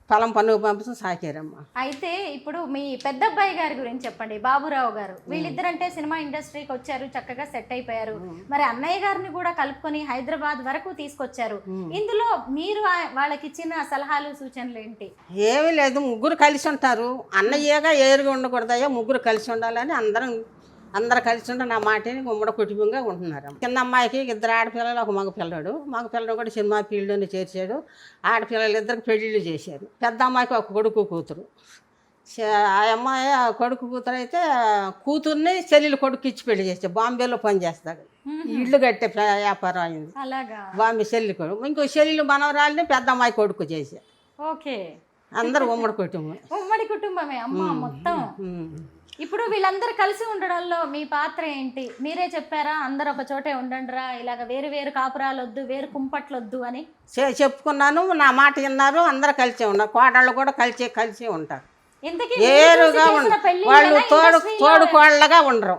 పొలం పనులకు పంపిస్తూ సాకారమ్మా. అయితే ఇప్పుడు మీ పెద్ద అబ్బాయి గారి గురించి చెప్పండి, బాబురావు గారు. వీళ్ళిద్దరంటే సినిమా ఇండస్ట్రీకి వచ్చారు, చక్కగా సెట్ అయిపోయారు. మరి అన్నయ్య గారిని కూడా కలుపుకొని హైదరాబాద్ వరకు తీసుకొచ్చారు. ఇందులో మీరు వాళ్ళకి ఇచ్చిన సలహాలు సూచనలు ఏంటి? ఏమీ లేదు, ముగ్గురు కలిసి ఉంటారు. అన్నయ్యగా ఏరుగా ఉండకూడదయ్యా, ముగ్గురు కలిసి ఉండాలని అందరూ కలిసి ఉంటే నా మాటని ఉమ్మడి కుటుంబంగా ఉంటున్నారు. చిన్న అమ్మాయికి 2 ఆడపిల్లలు, 1 మగ పిల్లడు. మగ పిల్లడు కూడా సినిమా ఫీల్డ్లోనే చేర్చాడు. ఆడపిల్లలు 2 పెళ్ళిళ్ళు చేశారు. పెద్ద అమ్మాయికి 1 కొడుకు కూతురు. ఆ అమ్మాయి కొడుకు కూతురు అయితే కూతుర్ని చెల్లెలు కొడుకు ఇచ్చి పెళ్లి చేస్తే బాంబేలో పని చేస్తాడు. ఇల్లు కట్టే వ్యాపారం అయింది. బాంబే చెల్లి కొడుకు. ఇంకో చెల్లెలు మనవరాలని పెద్ద అమ్మాయి కొడుకు చేశారు. ఓకే, అందరూ ఉమ్మడి కుటుంబం. ఉమ్మడి కుటుంబమే అమ్మ మొత్తం. ఇప్పుడు వీళ్ళందరూ కలిసి ఉండడంలో మీ పాత్ర ఏంటి? మీరే చెప్పారా అందరు ఒక చోటే ఉండండిరా, ఇలాగ వేరు వేరు కాపురాలు వద్దు, వేరు కుంపట్లు వద్దు అని చెప్పుకున్నాను. నా మాట విన్నారు. అందరూ కలిసే ఉన్నారు. కోడళ్ళు కూడా కలిసే ఉంటారు. ఇంతకీ ఏరుగా వాళ్ళు తోడుకోళ్ళగా ఉండరు.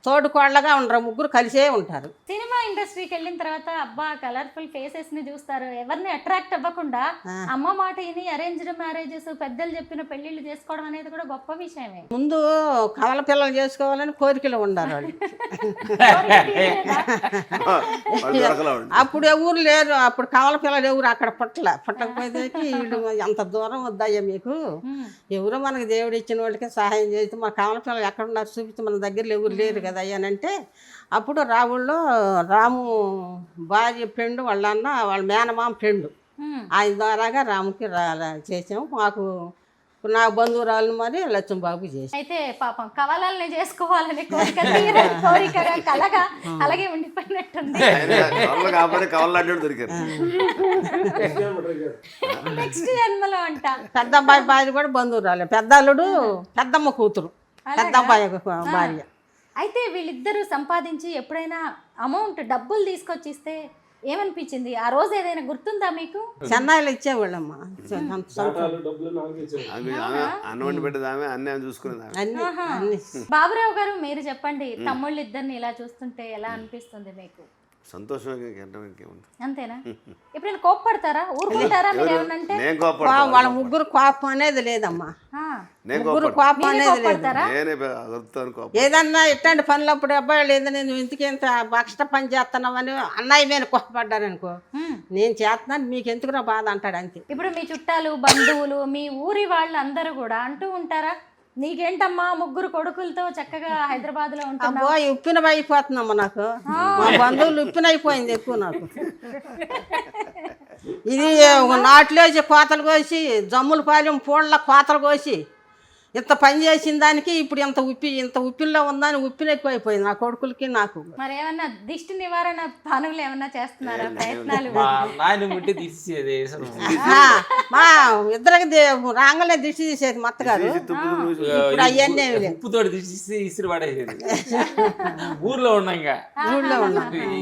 తోడుకోళ్ళగా ఉండరు, ముగ్గురు కలిసే ఉంటారు. సినిమా ఇండస్ట్రీకి వెళ్ళిన తర్వాత అబ్బా కలర్ఫుల్ ఫేసెస్ ని చూస్తారు. ఎవరిని అట్రాక్ట్ అవ్వకుండా అమ్మ మాట విని అరేంజ్డ్ మ్యారేజెస్, పెద్దలు చెప్పిన పెళ్లిళ్ళు చేసుకోవడం అనేది కూడా గొప్ప విషయమే. ముందు కవల పిల్లలు చేసుకోవాలని కోరికలు ఉండాలి వాళ్ళు. అప్పుడు ఎవరు లేరు. అప్పుడు కవల పిల్లలు ఎవరు అక్కడ పుట్టకపోయేకి వీళ్ళు అంత దూరం వద్దయ్యా మీకు, ఎవరో మనకి దేవుడు ఇచ్చిన వాళ్ళకి సహాయం చేస్తే మా కవల పిల్లలు ఎక్కడ ఉన్నారు చూపిస్తే మన దగ్గరలో ఎవరు లేరు కదా అయ్యానంటే అప్పుడు రావుల్లో రాము భార్య ఫ్రెండ్ వాళ్ళ అన్న వాళ్ళ మేనమామ ఫ్రెండ్ ఆయన ద్వారాగా రాముకి చేసాము. మాకు నా బంధువురాలు మరి లక్ష్మబాబు చేసి. అయితే పాపం కవలల్ని చేసుకోవాలని కోరికగా కలగా అలాగే ఉండిపోయినట్టుంది. నెక్స్ట్ జన్మలో అంట. పెద్ద అబ్బాయి భార్య కూడా బంధువురాలు, పెద్ద అల్లుడు పెద్దమ్మ కూతురు, పెద్ద అబ్బాయి భార్య. అయితే వీళ్ళిద్దరూ సంపాదించి ఎప్పుడైనా అమౌంట్ డబ్బులు తీసుకొచ్చిస్తే ఏమనిపించింది? ఆ రోజు ఏదైనా గుర్తుందా మీకు? చెన్నైలో ఇచ్చేవాళ్ళమ్మా. బాబురావు గారు మీరు చెప్పండి, తమ్ముళ్ళు ఇద్దరిని ఇలా చూస్తుంటే ఎలా అనిపిస్తుంది మీకు? అంతేనా? ఎప్పుడైనా కోప్పడతారా, ఊరుకుంటారా? వాళ్ళ ముగ్గురు కోపం అనేది లేదమ్మా. ముగ్గురు కోపం అనేది లేదు. ఏదన్నా ఇట్లాంటి పనులప్పుడు అబ్బాయి లేదా నేను ఇంటికి ఎంత బక్షట పని చేస్తున్నామని అన్నయ్య మీద కోపడ్డాను అనుకో, నేను చేస్తున్నాను మీకు ఎందుకురా బాధ అంటాడు అంతే. ఇప్పుడు మీ చుట్టాలు, బంధువులు, మీ ఊరి వాళ్ళు అందరూ కూడా అంటూ ఉంటారా, నీకేంటమ్మా ముగ్గురు కొడుకులతో చక్కగా హైదరాబాద్ లో ఉంటావు? ఉప్పిన అయిపోతుందమ్మా నాకు. మా బంధువులు ఉప్పిన అయిపోయింది ఎక్కువ నాకు. ఇది నాట్లేసి కోతలు కోసి జమ్ముల పాలెం పూళ్ళ కోతలు కోసి ఇంత పని చేసిన దానికి ఇప్పుడు ఇంత ఉప్పిల్లో ఉందని ఉప్పిన ఎక్కువ అయిపోయింది నా కొడుకులకి నాకు. మరి ఏమన్నా దిష్టి నివారణ పనులు ఏమన్నా చేస్తున్నారా, ప్రయత్నాలు? మా ఇద్దరికి రాంగలే దిష్టి తీసేది మత్తగారు. ఇప్పుడు అవన్నీ ఉప్పుతో దిష్టి ఇసురు పడేది. ఊర్లో ఉన్నాం,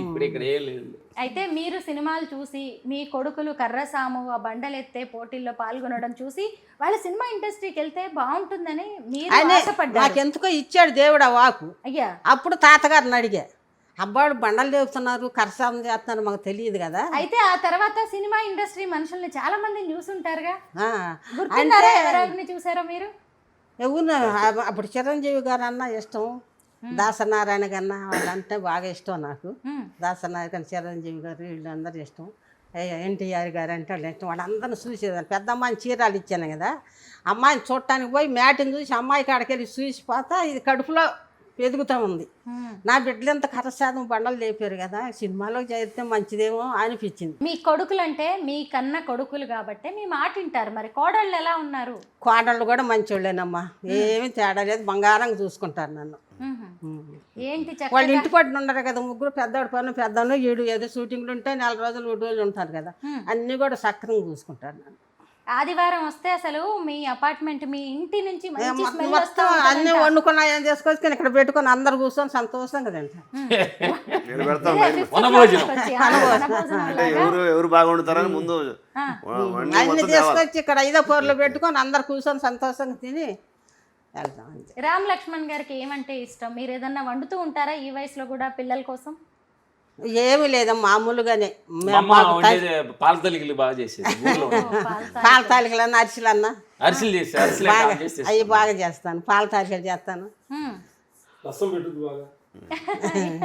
ఇప్పుడు ఇక్కడ ఏం లేదు. అయితే మీరు సినిమాలు చూసి మీ కొడుకులు కర్రసాము ఆ బండలెత్తే పోటీల్లో పాల్గొనడం చూసి వాళ్ళ సినిమా ఇండస్ట్రీకి వెళ్తే బాగుంటుందని మీరు ఆశపడ్డారు. నాకెందుకో ఇచ్చాడు దేవుడు ఆ వాకు. అయ్యా అప్పుడు తాతగారిని అడిగా, అబ్బాడు బండలు లేపుతున్నారు కరసాము చేస్తున్నారు మాకు తెలియదు కదా. అయితే ఆ తర్వాత సినిమా ఇండస్ట్రీ మనుషుల్ని చాలా మందిని చూసుంటారుగా, గుర్తున్నారా? ఎవరెవరిని చూసారో మీరు? ఎవరు అప్పుడు చిరంజీవి గారు అన్నా ఇష్టం, దాసనారాయణ కన్నా వాళ్ళంటే బాగా ఇష్టం నాకు. దాసనారాయణ, చిరంజీవి గారు వీళ్ళందరూ ఇష్టం. ఎన్టీఆర్ గారు అంటే వాళ్ళు ఇష్టం. వాళ్ళందరినీ చూసేదాన్ని. పెద్ద అమ్మాయిని చీరాలు ఇచ్చాను కదా, అమ్మాయిని చూడటానికి పోయి మ్యాట్ని చూసి అమ్మాయి కాడికి వెళ్ళి చూసిపోతా ఇది కడుపులో ఎదుగుతూ ఉంది. నా బిడ్డలు ఎంత కరసాదం బండలు లేపారు కదా, సినిమాలో చేస్తే మంచిదేమో అనిపించింది. మీ కొడుకులు అంటే మీ కన్న కొడుకులు కాబట్టి మీ మాట వింటారు. మరి కోడళ్ళు ఎలా ఉన్నారు? కోడళ్ళు కూడా మంచోళ్ళేనమ్మా, ఏమీ తేడా లేదు, బంగారంగా చూసుకుంటారు నన్ను. ఏంటి వాళ్ళు చక్కగా ఇంటి పట్టున ఉండరు కదా, ముగ్గురు పెద్దవాడు పన్ను పెద్దవాళ్ళు, ఈడు ఏదో షూటింగ్లు ఉంటే 4 రోజులు 3 రోజులు ఉంటారు కదా, అన్నీ కూడా సక్రంగా చూసుకుంటారు నన్ను. ఆదివారం వస్తే అసలు మీ అపార్ట్మెంట్ మీ ఇంటి నుంచి మంచి స్మెల్ వస్తూ మొత్తం అన్నీ వండుకున్నా ఏం చేసుకొచ్చి ఇక్కడ పెట్టుకొని అందరు కూర్చొని సంతోషంగా తింటారు. నేను పెడతాం ఎవరు బాగా వండుతారని ముందు అన్ని తీసుకొచ్చి ఇక్కడ 5 కూరలు పెట్టుకొని అందరు కూర్చొని సంతోషంగా తిని వెళ్తాం అంతే. రామ్ లక్ష్మణ్ గారికి ఏమంటే ఇష్టం? మీరు ఏదన్నా వండుతూ ఉంటారా ఈ వయసులో కూడా పిల్లల కోసం? ఏమి లేదా మామూలుగానే పాల తలికలు బాగా చేసేది ఊర్లో. పాల తాలికలన్నా అరిసెలన్నా అరిసెలు చేసి బాగా అవి బాగా చేస్తాను, పాల తాలికలు చేస్తాను. రసం పెట్టుద్ది బాగా,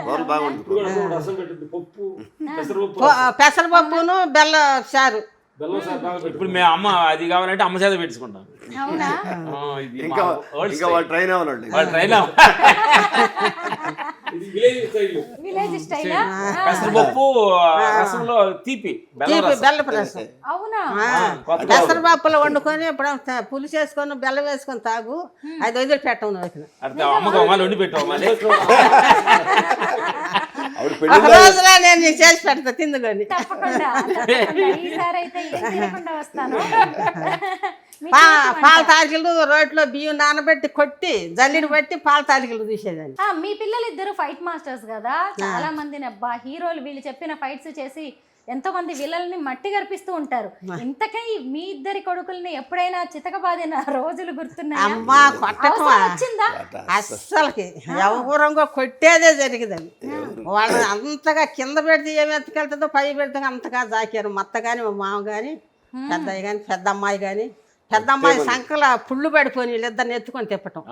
వాళ్ళు బాగా వండుతారు. రసం పెట్టుద్ది, పప్పు పెసరపప్పు పెసరపప్పును బెల్ల చారు. బెల్లం సార్ బాగా పెట్టు. ఇప్పుడు మేము అమ్మ అది కావాలంటే అమ్మ చేత పెట్టుకుంటాం. అవునా? ఇది ఇంకా వాళ్ళు ట్రైన్ అవ్వాలండి. వాళ్ళు ట్రైన్ ఇది విలేజ్ స్టైల్. విలేజ్ స్టైలా? పెసరపప్పు రసంలో తీపి బెల్లపు రసం. అవునా? పెసరపప్పులు వండుకొని ఇప్పుడు పులుసు వేసుకొని బెల్లం వేసుకొని తాగు, అది వదిలి పెట్టం. అమ్మకు అమ్మాలు వండి పెట్టావు మళ్ళీ. ఒక రోజులో నేను చేసి పెడతా తిందుకొని. తప్పకుండా ఈసారి అయితే ఏం తినకుండా వస్తాను. పాల తాలికలు రోట్లో బియ్యం నానబెట్టి కొట్టి జల్లిని బట్టి పాల తాలికలు తీసేదాన్ని. మీ పిల్లలు ఇద్దరు ఫైట్ మాస్టర్స్ కదా, చాలా మందిని అబ్బా హీరోలు వీళ్ళు చెప్పిన ఫైట్స్ చేసి ఎంతో మంది విలల్ని మట్టి గర్పిస్తూ ఉంటారు. ఇంతకీ మీ ఇద్దరి కొడుకుల్ని ఎప్పుడైనా చితకబాదిన రోజులు గుర్తున్నాయా? అమ్మా కొట్టడం వచ్చిందా? అస్సలకి ఎవరంగా కొట్టేదే జరిగిందని. వాళ్ళు అంతగా కింద పెడితే ఏమి ఎత్తుకెళ్తుందో పై పెడితే అంతగా జాకారు. మా అత్త కానీ మా మామ కానీ పెద్దయ్య కానీ పెద్ద అమ్మాయి కానీ. పెద్ద అమ్మాయి సంకల పుళ్ళు పడిపోయి వీళ్ళిద్దరిని ఎత్తుకొని తిప్పటం,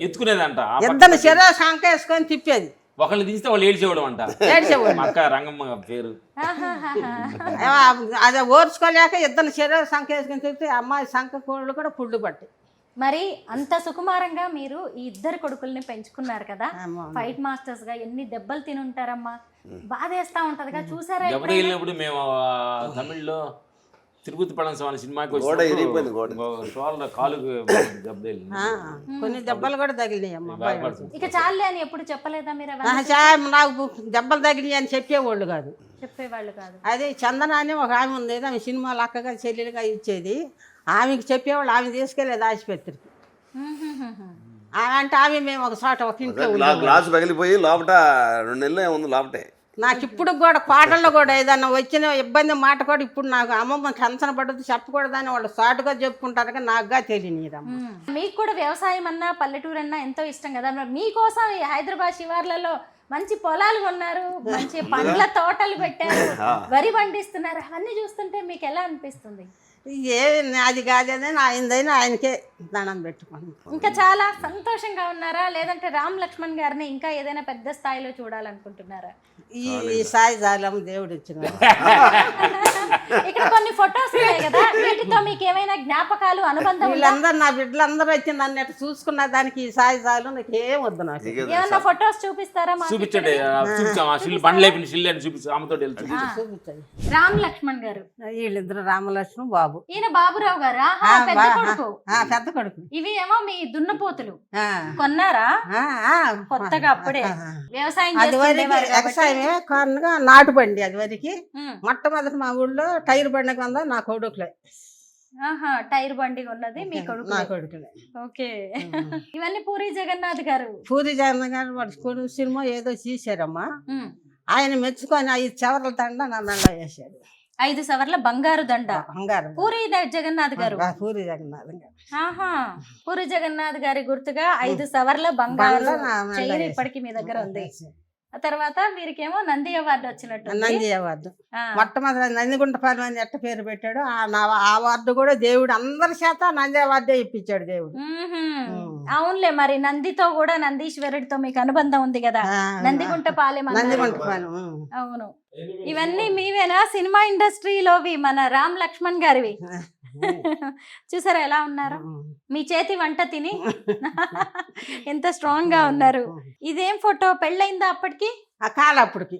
ఎత్తుకునేదంట. ఇద్దరిని చెర సంక వేసుకొని తిప్పేది. ఒకళ్ళు తీస్తే వాళ్ళు ఏడ్చేవాడు అంట. మా అక్క రంగమ్మ పేరు. అదే ఓర్చుకోలేక ఇద్దరిని చెర సంక వేసుకొని తిప్పితే అమ్మాయి సంక కోళ్ళు కూడా పుళ్ళు పట్టి. మరి అంత సుకుమారంగా మీరు ఈ ఇద్దరు కొడుకుల్ని పెంచుకున్నారు కదా, ఫైట్ మాస్టర్స్ గా ఎన్ని దెబ్బలు తిని ఉంటారమ్మా, బాధేస్తా ఉంటదిగా చూసారా? దెబ్బలు వెళ్ళినప్పుడు మేము తమిళ్లో తిరుపతి పడం స్వామి సినిమాకి కాలుకు దెబ్బ కొన్ని దెబ్బలు కూడా తగిలినాయి అమ్మ. ఇక చాలే అని ఎప్పుడు చెప్పలేదా మీరు? నాకు దెబ్బలు తగిలినాయి అని చెప్పేవాళ్ళు కాదు, చెప్పేవాళ్ళు కాదు. అది చందన అని ఒక ఆమె ఉంది, ఆమె సినిమాలు అక్కగా చెల్లెలుగా ఇచ్చేది. ఆమెకి చెప్పేవాళ్ళు, ఆమె తీసుకెళ్ళేది ఆసుపత్రికి. అంటే ఆమె మేము ఒక చోట ఒక ఇంట్లో గ్లాసు పగిలిపోయి లోపట 2 నెలలు ఏముంది లోపటే. నాకు ఇప్పుడు కూడా కోటల్లో కూడా ఏదన్నా వచ్చిన ఇబ్బంది మాట కూడా ఇప్పుడు నాకు అమ్మమ్మ టెన్షన్ పడుతుంది చెప్పకూడదని వాళ్ళు సాటుగా చెప్పుకుంటారు కానీ నాకుగా తెలియనిరమ్మ. మీకు కూడా వ్యవసాయం అన్నా పల్లెటూరు అన్నా ఎంతో ఇష్టం కదా, మీకోసం ఈ హైదరాబాద్ శివార్లలో మంచి పొలాలు కొన్నారు, మంచి పండ్ల తోటలు పెట్టారు, వరి పండిస్తున్నారు. అవన్నీ చూస్తుంటే మీకు ఎలా అనిపిస్తుంది? అది కాదని ఆయనదైనా ఆయనకే దండం పెట్టుకోండి. ఇంకా చాలా సంతోషంగా ఉన్నారా, లేదంటే రామ్ లక్ష్మణ్ గారిని ఇంకా ఏదైనా పెద్ద స్థాయిలో చూడాలనుకుంటున్నారా? ఈ సాయి జాలం దేవుడు ఇచ్చిన ఇక్కడ కొన్ని ఫొటోస్ ఉన్నాయి కదా, వీటితో మీకు ఏమైనా జ్ఞాపకాలు అనుబంధం? వీళ్ళందరూ నా బిడ్డలందరూ వచ్చి నన్ను ఎట్లా చూసుకున్న దానికి ఈ సాయి జాలం నాకు ఏం వద్దు. నాకు ఏమన్నా ఫొటోస్ చూపిస్తారా? చూపించండి, బండ్లు చూపించి ఆమెతో చూపించండి. రామ్ లక్ష్మణ్ గారు వీళ్ళిద్దరు రామలక్ష్మణ్ బాబు, ఈయన బాబురావు గారా? పెద్ద కొడుకు. పెద్ద కొడుకు. ఇవి ఏమో మీ దున్నపోతులు కొన్నారా కొత్తగా? అప్పుడే వ్యవసాయం వ్యవసాయమే కొనగా నాటు బండి. అది వరకు మొట్టమొదటి మా ఊళ్ళో టైర్ బండి కొందా నా కొడుకులే. టైర్ బండి ఉన్నది మీ కొడుకు? నా కొడుకులే. ఓకే. ఇవన్నీ పూరి జగన్నాథ్ గారు. పూరి జగన్నాథ్ గారు వాడు సినిమా ఏదో తీశారమ్మా, ఆయన మెచ్చుకొని 5 చవరల దండ నా దండ వేసాడు. 5 సవర్ల బంగారు దండ. బంగారు. పూరి జగన్నాథ్ గారు. పూరి జగన్నాథ్ గారు. పూరి జగన్నాథ్ గారి గుర్తుగా 5 సవర్ల బంగారు చైన్ ఇప్పటికి మీ దగ్గర ఉంది. ఆ తర్వాత వీరికేమో నంది అవార్డు వచ్చినట్టు. నంది అవార్డు మొట్టమొదటి నందిగుంటపాలెం అని ఎట్ట పేరు పెట్టాడు. ఆ అవార్డు కూడా దేవుడు అందరి చేత నంది అవార్డే ఇప్పించాడు దేవుడు. అవునులే, మరి నందితో కూడా నందీశ్వరుడితో మీకు అనుబంధం ఉంది కదా, నందిగుంటపాలెం. నందిగుంటపాలెం. అవును. ఇవన్నీ మీవేనా సినిమా ఇండస్ట్రీలోవి? మన రామ్ లక్ష్మణ్ గారివి. చూసారా ఎలా ఉన్నారు? మీ చేతి వంట తిని ఎంత స్ట్రాంగ్ గా ఉన్నారు. ఇదేం ఫోటో? పెళ్ళయిందా అప్పటికి? కాలప్పటికి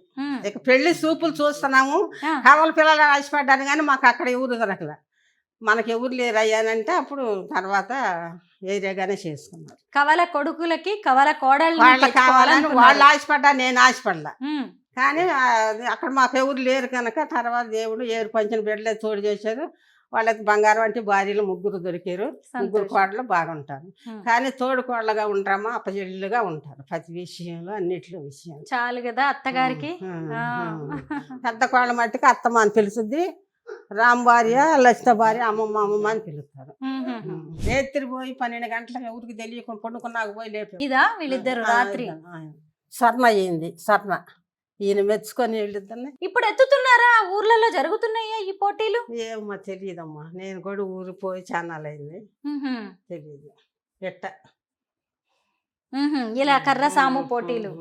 ఇక పెళ్లి చూపులు చూస్తున్నాము. కవల పిల్లలు ఆశపడ్డాను కానీ మాకు అక్కడ ఊరు దొరకలే. మనకి ఎవరు లేరు అయ్యానంటే అప్పుడు తర్వాత ఏరియాగానే చేసుకున్నారు. కవల కొడుకులకి కవల కోడళ్ళు వాళ్ళు కావాలని వాళ్ళు ఆశపడ్డా, నేను ఆశపడలా. కానీ అక్కడ మాకు ఎవరు లేరు కనుక తర్వాత దేవుడు ఏరు పంచిన బిడ్డలే తోడు చేశారు. వాళ్ళకి బంగారం అంటే భార్యలు 3 దొరికారు. 3 కోడలు బాగుంటారు. కానీ తోడు కోడలుగా ఉంటామా అప్పచెల్లుగా ఉంటారు ప్రతి విషయంలో, అన్నిట్లో విషయాలు. చాలు కదా అత్తగారికి. పెద్ద కోళ్ళ మట్టికి అత్తమ్మ అని పిలుస్తుంది, రామ్ భార్య లలిత భార్య అమ్మమ్మ అని పిలుస్తారు. రేత్రి పోయి 12 గంటలకు ఎవరికి తెలియకుండా పండుకున్నాక పోయి లేపు. ఇదా వీళ్ళిద్దరు రాత్రి స్వర్ణ అయ్యింది. స్వర్ణ ఈయన మెచ్చుకొని వీళ్ళిద్దరిని ఇప్పుడు ఎత్తుతున్నారా? ఊర్లలో జరుగుతున్నాయా ఈ పోటీలు? ఏమో తెలియదమ్మా, నేను కూడా ఊరిపోయి చానాలైంది, తెలియదు ఎట్ట. ఇలా కర్ర సాము పోటీలు.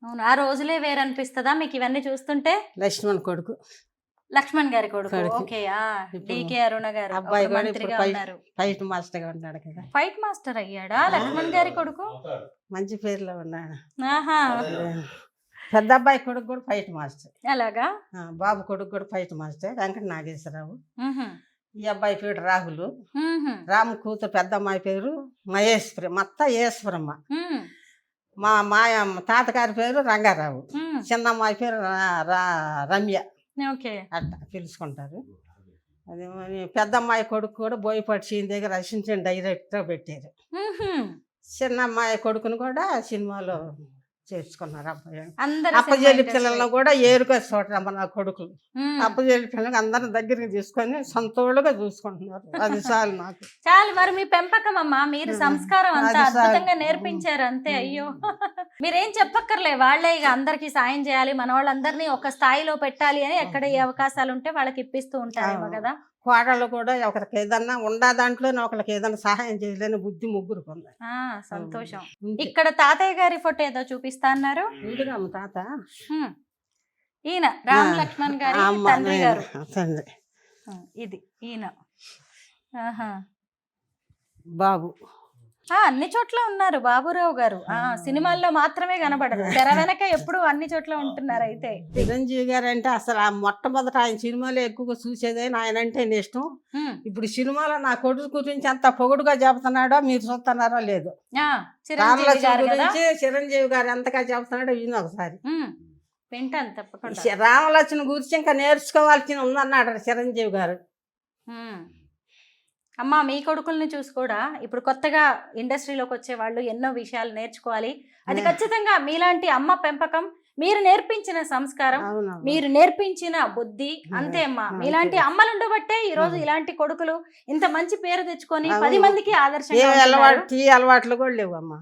అవును, ఆ రోజులే వేరనిపిస్తుందా మీకు ఇవన్నీ చూస్తుంటే? లక్ష్మణ్ కొడుకు, లక్ష్మణ్ గారి కొడుకు. ఓకే. డికే అరుణ గారు అబ్బాయి కూడా మంత్రిగా ఉన్నారు. ఫైట్ మాస్టర్ గా ఉన్నాడు కదా. ఫైట్ మాస్టర్ అయ్యాడా లక్ష్మణ్ గారి కొడుకు? మంచి పేరులో ఉన్నాడు. ఆహా, పెద్ద అబ్బాయి కొడుకు కూడా ఫైట్ మాస్టర్. అలాగా? బాబు కొడుకు కూడా ఫైట్ మాస్టర్ వెంకట నాగేశ్వరరావు. ఈ అబ్బాయి పేరు రాహుల్. రాము కూతురు పెద్ద అమ్మాయి పేరు మహేశ్వరి, మత్త ఈశ్వరమ్మ. మా తాతగారి పేరు రంగారావు. చిన్న అమ్మాయి పేరు రమ్య. అట్లా పిలుచుకుంటారు. అదే పెద్ద అమ్మాయి కొడుకు కూడా బోయపాటి సీన్ దగ్గర అసిస్టెంట్ డైరెక్టర్ పెట్టారు. చిన్న అమ్మాయి కొడుకును కూడా సినిమాలో చేర్చుకున్నారు. అబ్బాయి అప్పజల్లి పిల్లలను కూడా ఏరుగా చూడరమ్మ నా కొడుకులు. అప్పజల్లి పిల్లలకి అందరిని దగ్గరికి తీసుకొని సంతోషంగా చూసుకుంటున్నారు. అది చాలు నాకు. చాలు. మరి మీ పెంపకం అమ్మా, మీరు సంస్కారం అంతా అద్భుతంగా నేర్పించారు అంతే. అయ్యో, మీరేం చెప్పక్కర్లే, వాళ్ళే ఇక అందరికి సాయం చేయాలి, మన వాళ్ళందరినీ ఒక స్థాయిలో పెట్టాలి అని ఎక్కడ ఏ అవకాశాలు ఉంటే వాళ్ళకి ఇప్పిస్తూ ఉంటారేమో కదా. కోడళ్ళు కూడా ఒకరికి ఏదన్నా ఉండా దాంట్లోనే ఒకరికి ఏదన్నా సహాయం చేయలేని బుద్ధి ముగ్గురికి ఉంది. సంతోషం. ఇక్కడ తాతయ్య గారి ఫోటో ఏదో చూపిస్తా అన్నారు. తాత ఈయన రామ్ లక్ష్మణ్ గారి తండ్రి గారు. ఇది ఈయన బాబు. అన్ని చోట్ల ఉన్నారు బాబురావు గారు. సినిమాల్లో మాత్రమే కనబడరు, తెర వెనక ఎప్పుడు అన్ని చోట్ల ఉంటున్నారు. అయితే చిరంజీవి గారు అంటే అసలు మొట్టమొదట ఆయన సినిమాలో ఎక్కువగా చూసేదే, ఆయన అంటే ఇష్టం. ఇప్పుడు సినిమాలో నా కొడుకు గురించి అంత పొగుడుగా చెబుతున్నాడో మీరు చూస్తున్నారో లేదు. గురించి చిరంజీవి గారు ఎంతగా చెబుతున్నాడో ఈయన ఒకసారి వింటాను తప్పకుండా. రామలక్ష్మణ్ గురించి ఇంకా నేర్చుకోవాల్సిన ఉందన్నాడు చిరంజీవి గారు. అమ్మ, మీ కొడుకుల్ని చూసి కూడా ఇప్పుడు కొత్తగా ఇండస్ట్రీలోకి వచ్చే వాళ్ళు ఎన్నో విషయాలు నేర్చుకోవాలి. అది ఖచ్చితంగా మీలాంటి అమ్మ పెంపకం, మీరు నేర్పించిన సంస్కారం, మీరు నేర్పించిన బుద్ధి, అంతే అమ్మా. మీలాంటి అమ్మలు ఉండబట్టే ఈ రోజు ఇలాంటి కొడుకులు ఇంత మంచి పేరు తెచ్చుకొని 10 మందికి ఆదర్శంగా. టీ అలవాట్లు కూడా లేవు అమ్మా,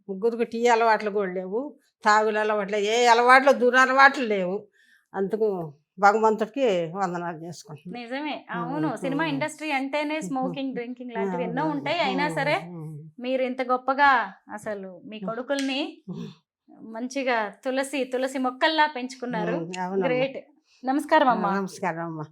ముగ్గురికి టీ అలవాట్లు కూడా లేవు, తాగులు అలవాట్లు, ఏ అలవాట్లు దురలవాట్లు లేవు. అందుకు భగవంతుడికి వందనాలు చేసుకుంటున్నాను. నిజమే. అవును, సినిమా ఇండస్ట్రీ అంటేనే స్మోకింగ్, డ్రింకింగ్ లాంటివి ఎన్నో ఉంటాయి. అయినా సరే మీరు ఇంత గొప్పగా అసలు మీ కొడుకుల్ని మంచిగా తులసి మొక్కల్లా పెంచుకున్నారు. గ్రేట్. నమస్కారం అమ్మా. నమస్కారం అమ్మా.